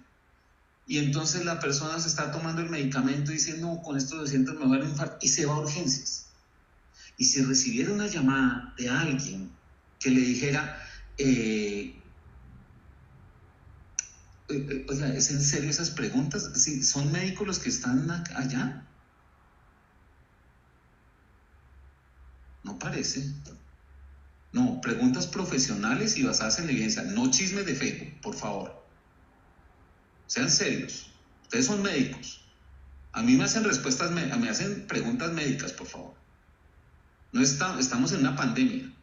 Y entonces la persona se está tomando el medicamento y dice, no, con estos 200 me va a dar un infarto, y se va a urgencias. Y si recibiera una llamada de alguien que le dijera, oiga, ¿es en serio esas preguntas? ¿Sí, son médicos los que están allá? No parece. No, preguntas profesionales y basadas en la evidencia, no chismes de Facebook, por favor. Sean serios. Ustedes son médicos. A mí me hacen me hacen preguntas médicas, por favor. Estamos en una pandemia.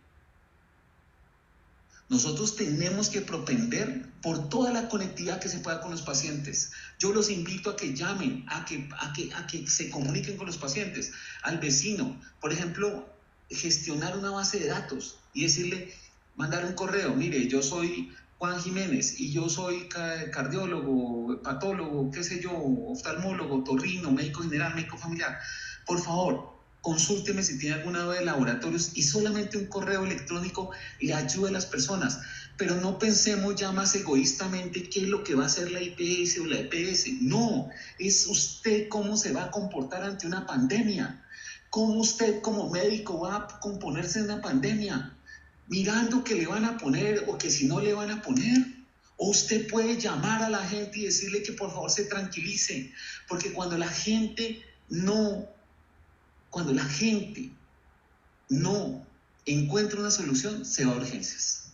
Nosotros tenemos que propender por toda la conectividad que se pueda con los pacientes. Yo los invito a que llamen, a que se comuniquen con los pacientes, al vecino. Por ejemplo, gestionar una base de datos y decirle, mandar un correo, mire, yo soy Juan Jiménez y yo soy cardiólogo, patólogo, qué sé yo, oftalmólogo, torrino, médico general, médico familiar. Por favor, consúlteme si tiene alguna duda de laboratorios, y solamente un correo electrónico le ayuda a las personas. Pero no pensemos ya más egoístamente qué es lo que va a hacer la IPS o la EPS. No, es usted cómo se va a comportar ante una pandemia. ¿Cómo usted como médico va a componerse en una pandemia? Mirando que le van a poner o que si no le van a poner. O usted puede llamar a la gente y decirle que por favor se tranquilice. Porque cuando la gente no encuentra una solución, se va a urgencias.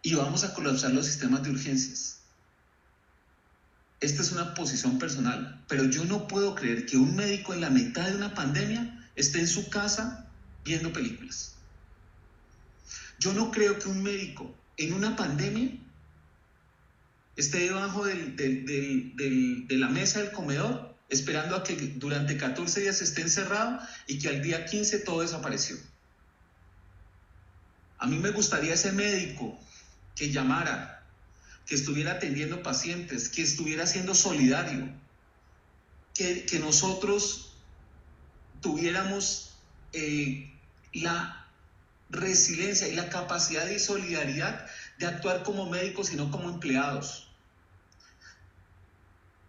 Y vamos a colapsar los sistemas de urgencias. Esta es una posición personal, pero yo no puedo creer que un médico en la mitad de una pandemia esté en su casa viendo películas. Yo no creo que un médico en una pandemia esté debajo de la mesa del comedor esperando a que durante 14 días esté encerrado y que al día 15 todo desapareció. A mí me gustaría ese médico que llamara, que estuviera atendiendo pacientes, que estuviera siendo solidario, que nosotros tuviéramos la resiliencia y la capacidad de solidaridad de actuar como médicos y no como empleados,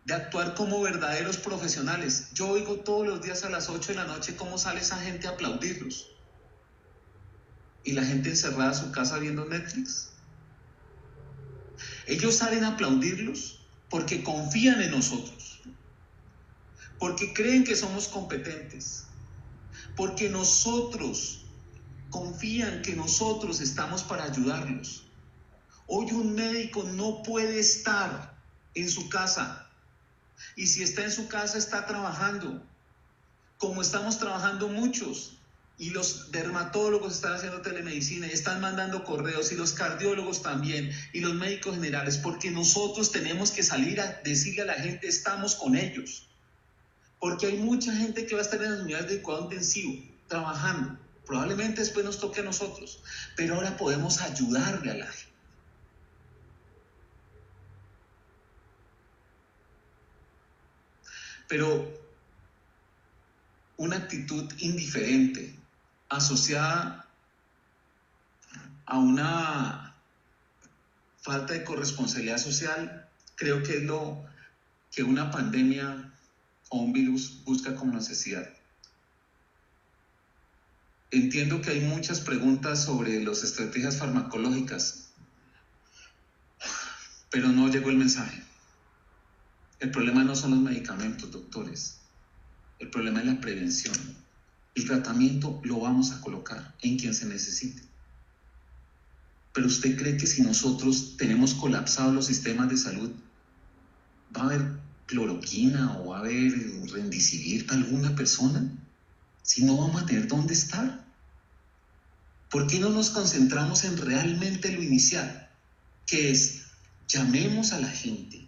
de actuar como verdaderos profesionales. Yo oigo todos los días a las 8 de la noche cómo sale esa gente a aplaudirlos, y la gente encerrada en su casa viendo Netflix. Ellos salen a aplaudirlos porque confían en nosotros, porque creen que somos competentes, porque nosotros confían que nosotros estamos para ayudarlos. Hoy un médico no puede estar en su casa, y si está en su casa está trabajando, como estamos trabajando muchos, y los dermatólogos están haciendo telemedicina y están mandando correos, y los cardiólogos también, y los médicos generales, porque nosotros tenemos que salir a decirle a la gente, estamos con ellos, porque hay mucha gente que va a estar en las unidades de cuidado intensivo trabajando. Probablemente después nos toque a nosotros, pero ahora podemos ayudarle a la gente. Pero una actitud indiferente asociada a una falta de corresponsabilidad social, creo que es lo que una pandemia o un virus busca como necesidad. Entiendo que hay muchas preguntas sobre las estrategias farmacológicas, pero no llegó el mensaje. El problema no son los medicamentos, doctores. El problema es la prevención. El tratamiento lo vamos a colocar en quien se necesite. Pero ¿usted cree que si nosotros tenemos colapsados los sistemas de salud, va a haber cloroquina o va a haber remdesivir para alguna persona? Si no vamos a tener dónde estar. ¿Por qué no nos concentramos en realmente lo inicial? Que es, llamemos a la gente,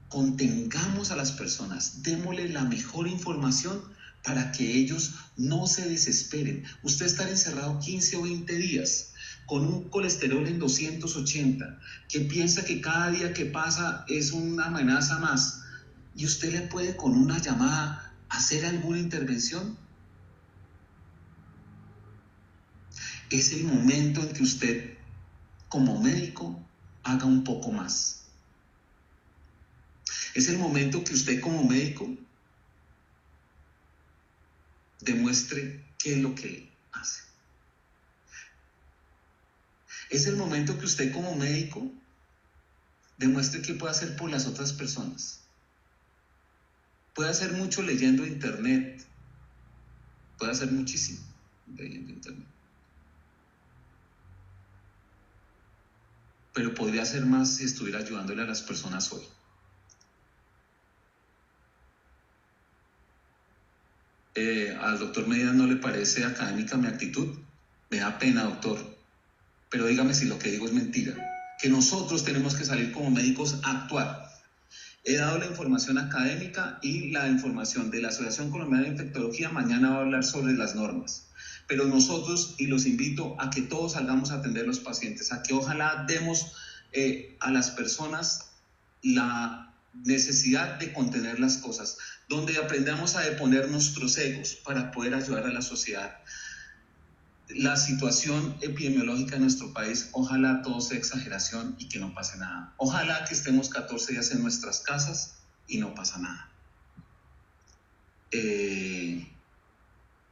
contengamos a las personas, démosle la mejor información para que ellos no se desesperen. Usted estar encerrado 15 o 20 días con un colesterol en 280, que piensa que cada día que pasa es una amenaza más, y usted le puede con una llamada hacer alguna intervención. Es el momento en que usted como médico haga un poco más. Es el momento que usted como médico demuestre qué es lo que hace. Es el momento que usted como médico demuestre qué puede hacer por las otras personas. Puede hacer mucho leyendo internet. Puede hacer muchísimo leyendo internet. pero podría hacer más si estuviera ayudándole a las personas hoy. Al doctor Medina no le parece académica mi actitud. Me da pena, doctor, pero dígame si lo que digo es mentira. Que nosotros tenemos que salir como médicos a actuar. He dado la información académica y la información de la Asociación Colombiana de Infectología. Mañana va a hablar sobre las normas. Pero nosotros, y los invito a que todos salgamos a atender a los pacientes, a que ojalá demos a las personas la necesidad de contener las cosas, donde aprendamos a deponer nuestros egos para poder ayudar a la sociedad. La situación epidemiológica en nuestro país, ojalá todo sea exageración y que no pase nada. Ojalá que estemos 14 días en nuestras casas y no pasa nada.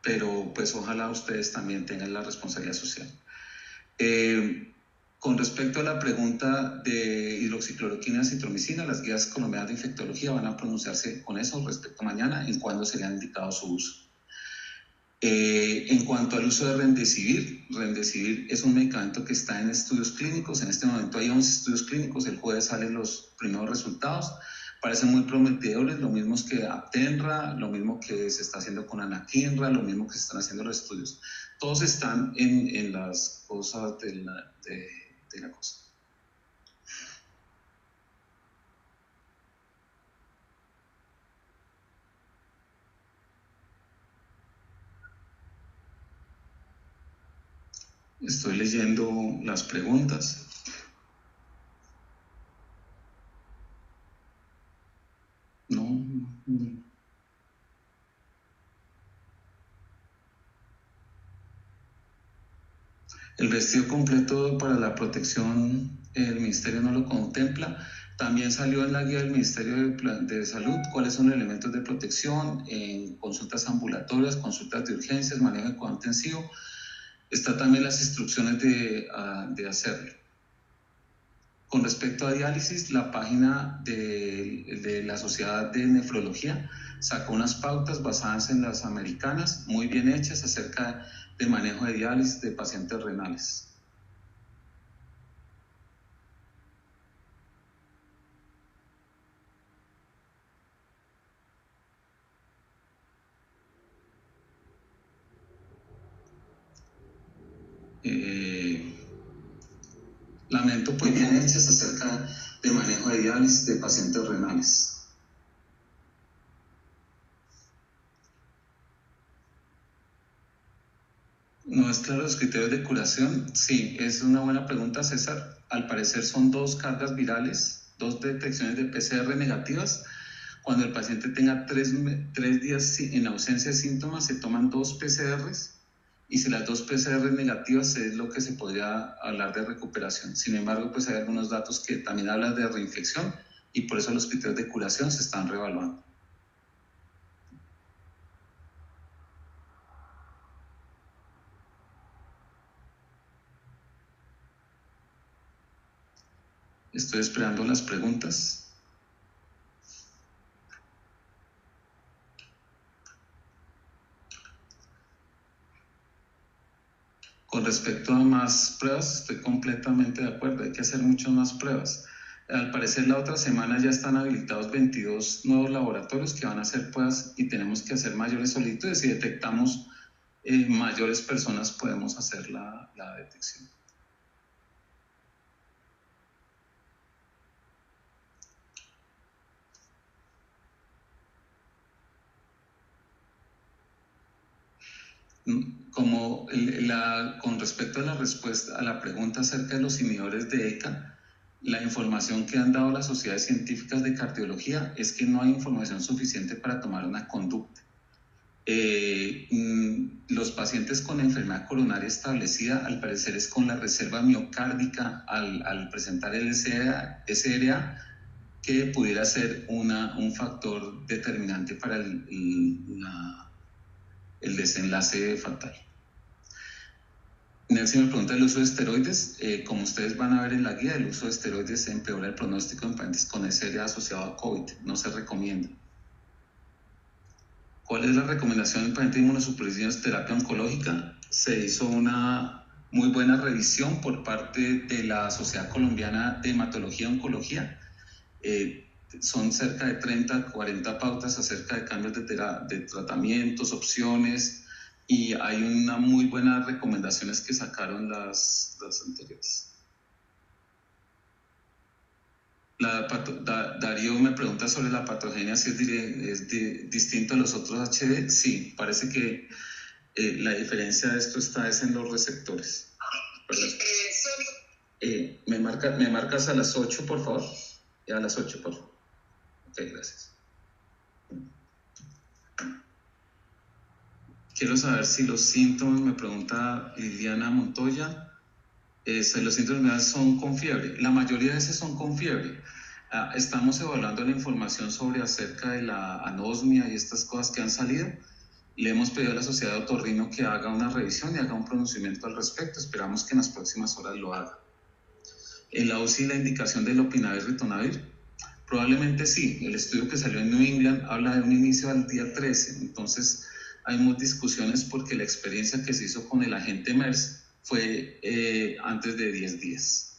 Pero pues ojalá ustedes también tengan la responsabilidad social. Con respecto a la pregunta de hidroxicloroquina y citromicina, las guías colombianas de infectología van a pronunciarse con eso respecto a mañana, en cuándo sería indicado su uso. En cuanto al uso de Remdesivir es un medicamento que está en estudios clínicos. En este momento hay 11 estudios clínicos. El jueves salen los primeros resultados. Parecen muy prometedores, lo mismo que Actenra, lo mismo que se está haciendo con Anakinra, lo mismo que se están haciendo los estudios. Todos están en las cosas de la cosa. Estoy leyendo las preguntas. No. El vestido completo para la protección, el Ministerio no lo contempla. También salió en la guía del Ministerio de Salud cuáles son los elementos de protección en consultas ambulatorias, consultas de urgencias, manejo de cuidado intensivo. Está también las instrucciones de hacerlo. Con respecto a diálisis, la página de la Sociedad de Nefrología sacó unas pautas basadas en las americanas, muy bien hechas, acerca de manejo de diálisis de pacientes renales. Lamento, pues bien hechas acerca de manejo de diálisis de pacientes renales. ¿No es claro los criterios de curación? Sí, es una buena pregunta, César. Al parecer son 2 cargas virales, 2 detecciones de PCR negativas. Cuando el paciente tenga 3 días en ausencia de síntomas, se toman 2 PCRs. Y si las 2 PCR negativas es lo que se podría hablar de recuperación. Sin embargo, pues hay algunos datos que también hablan de reinfección y por eso los criterios de curación se están reevaluando. Estoy esperando las preguntas. Con respecto a más pruebas, estoy completamente de acuerdo. Hay que hacer muchas más pruebas. Al parecer la otra semana ya están habilitados 22 nuevos laboratorios que van a hacer pruebas y tenemos que hacer mayores solicitudes. Si detectamos mayores personas, podemos hacer la detección. Como con respecto a la respuesta a la pregunta acerca de los inhibidores de ECA, la información que han dado las sociedades científicas de cardiología es que no hay información suficiente para tomar una conducta. Los pacientes con enfermedad coronaria establecida, al parecer es con la reserva miocárdica al presentar el SRA, que pudiera ser un factor determinante para el desenlace fatal. Nelson me pregunta el uso de esteroides. Como ustedes van a ver en la guía, el uso de esteroides empeora el pronóstico en pacientes con SRA asociado a COVID. No se recomienda. ¿Cuál es la recomendación en pacientes inmunosuprimidos terapia oncológica? Se hizo una muy buena revisión por parte de la Sociedad Colombiana de Hematología y Oncología. Son cerca de 30, 40 pautas acerca de cambios de tratamientos, opciones, y hay una muy buenas recomendaciones que sacaron las anteriores. Darío me pregunta sobre la patogenia, si es distinto a los otros HB. Sí, parece que la diferencia de esto está en los receptores. Me marcas a las 8, por favor. A las 8, por favor. Ok, gracias. Quiero saber si los síntomas, me pregunta Liliana Montoya, si los síntomas son con fiebre. La mayoría de esos son con fiebre. Estamos evaluando la información acerca de la anosmia y estas cosas que han salido. Le hemos pedido a la Sociedad de Otorrino que haga una revisión y haga un pronunciamiento al respecto. Esperamos que en las próximas horas lo haga. En la UCI, la indicación del lopinavir ritonavir, probablemente sí. El estudio que salió en New England habla de un inicio al día 13. Entonces, hay muchas discusiones porque la experiencia que se hizo con el agente MERS fue antes de 10 días.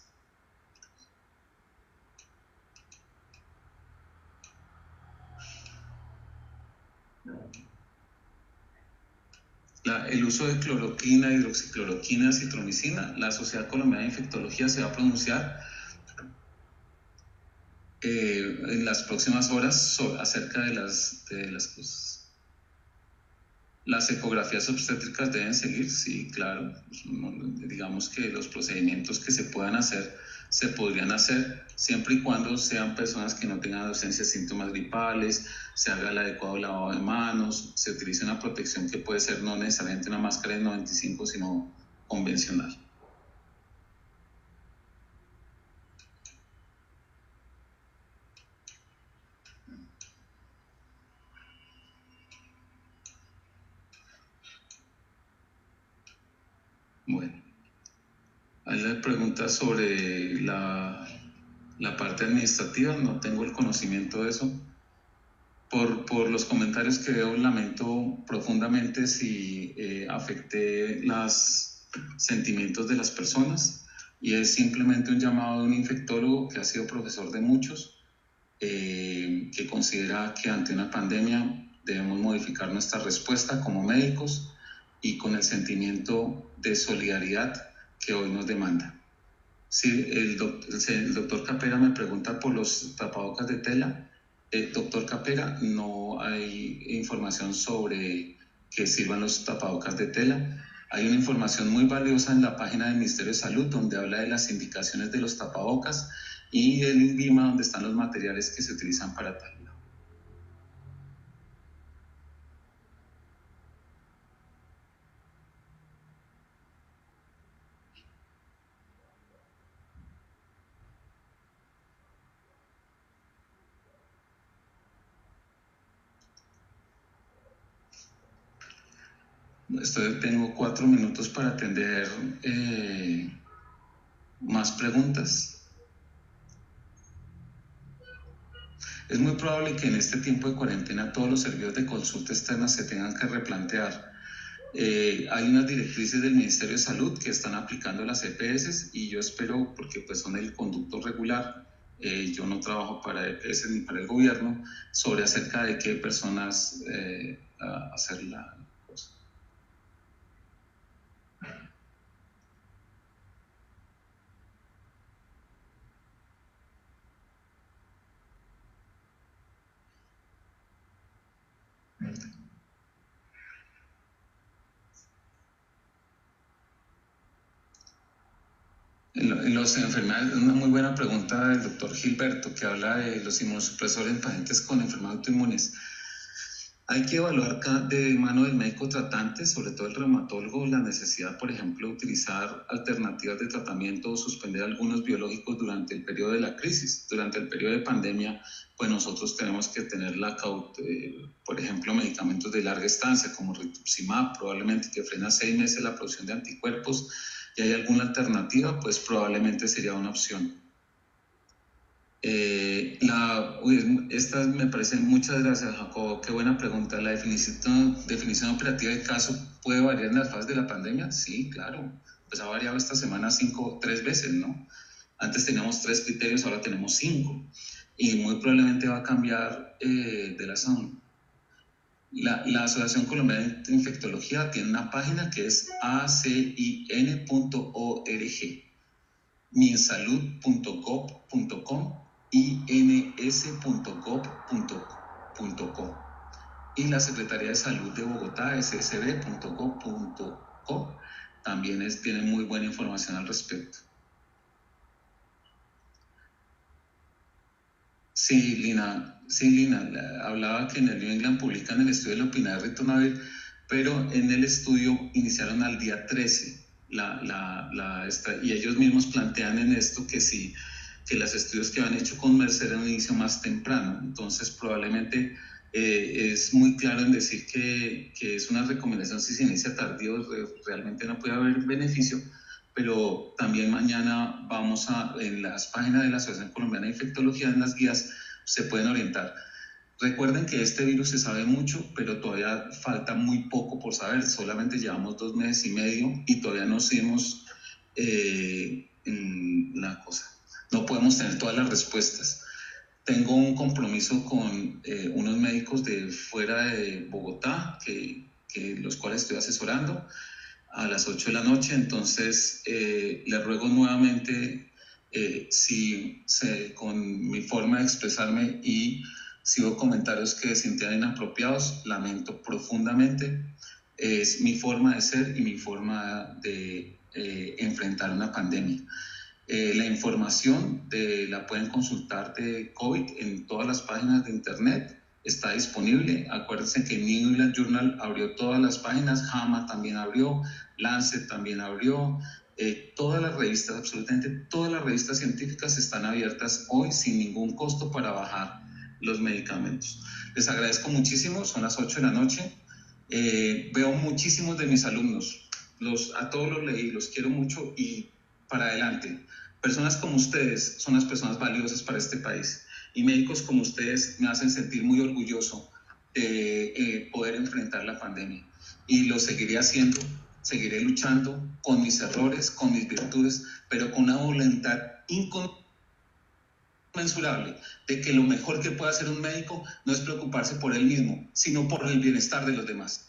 El uso de cloroquina, hidroxicloroquina, citromicina, la Sociedad Colombiana de Infectología se va a pronunciar en las próximas horas acerca de las cosas. Las ecografías obstétricas deben seguir, sí, claro. Digamos que los procedimientos que se puedan hacer, se podrían hacer siempre y cuando sean personas que no tengan ausencia de síntomas gripales, se haga el adecuado lavado de manos, se utilice una protección que puede ser no necesariamente una máscara de 95, sino convencional. Bueno, hay la pregunta sobre la parte administrativa. No tengo el conocimiento de eso. Por los comentarios que veo, lamento profundamente si afecté los sentimientos de las personas, y es simplemente un llamado de un infectólogo que ha sido profesor de muchos, que considera que ante una pandemia debemos modificar nuestra respuesta como médicos y con el sentimiento de solidaridad que hoy nos demanda. Sí, el doctor Capera me pregunta por los tapabocas de tela. Doctor Capera, no hay información sobre que sirvan los tapabocas de tela. Hay una información muy valiosa en la página del Ministerio de Salud donde habla de las indicaciones de los tapabocas y el INVIMA donde están los materiales que se utilizan para tal. Tengo 4 minutos para atender más preguntas. Es muy probable que en este tiempo de cuarentena todos los servicios de consulta externa se tengan que replantear. Hay unas directrices del Ministerio de Salud que están aplicando las EPS y yo espero, porque pues son el conducto regular, yo no trabajo para EPS ni para el gobierno, sobre acerca de qué personas hacer la cosa. En las enfermedades, una muy buena pregunta del doctor Gilberto, que habla de los inmunosupresores en pacientes con enfermedades autoinmunes. Hay que evaluar de mano del médico tratante, sobre todo el reumatólogo, la necesidad, por ejemplo, de utilizar alternativas de tratamiento o suspender algunos biológicos durante el periodo de la crisis. Durante el periodo de pandemia, pues nosotros tenemos que tener por ejemplo, medicamentos de larga estancia, como rituximab, probablemente que frena 6 meses la producción de anticuerpos, y hay alguna alternativa, pues probablemente sería una opción. Esta me parece, muchas gracias, Jacobo, qué buena pregunta. ¿La definición operativa de caso puede variar en las fases de la pandemia? Sí, claro. pues ha variado esta semana 3 veces, ¿no? Antes teníamos 3 criterios, ahora tenemos 5. Y muy probablemente va a cambiar de la zona. La Asociación Colombiana de Infectología tiene una página que es acin.org, minsalud.gov.com, ins.gov.co. Y la Secretaría de Salud de Bogotá, ssb.gov.co, también tiene muy buena información al respecto. Sí, Lina, hablaba que en el New England publican el estudio de la opinión de ritonavir, pero en el estudio iniciaron al día 13, y ellos mismos plantean en esto que sí, que los estudios que han hecho con Mercer eran un inicio más temprano, entonces probablemente es muy claro en decir que es una recomendación. Si se inicia tardío realmente no puede haber beneficio, pero también mañana en las páginas de la Asociación Colombiana de Infectología, en las guías, se pueden orientar. Recuerden que este virus se sabe mucho, pero todavía falta muy poco por saber. Solamente llevamos 2 meses y medio y todavía no sabemos la cosa. No podemos tener todas las respuestas. Tengo un compromiso con unos médicos de fuera de Bogotá, los cuales estoy asesorando, a las 8 de la noche, entonces les ruego nuevamente, con mi forma de expresarme y si hubo comentarios que se sientan inapropiados, lamento profundamente. Es mi forma de ser y mi forma de enfrentar una pandemia. La información la pueden consultar de COVID en todas las páginas de internet. Está disponible. Acuérdense que New England Journal abrió todas las páginas, JAMA también abrió, Lancet también abrió. Todas las revistas, absolutamente todas las revistas científicas están abiertas hoy sin ningún costo para bajar los medicamentos. Les agradezco muchísimo, son las 8 de la noche. Veo muchísimos de mis alumnos, a todos los leí, los quiero mucho y para adelante. Personas como ustedes son las personas valiosas para este país. Y médicos como ustedes me hacen sentir muy orgulloso de poder enfrentar la pandemia. Y lo seguiré haciendo, seguiré luchando con mis errores, con mis virtudes, pero con una voluntad inconmensurable de que lo mejor que puede hacer un médico no es preocuparse por él mismo, sino por el bienestar de los demás.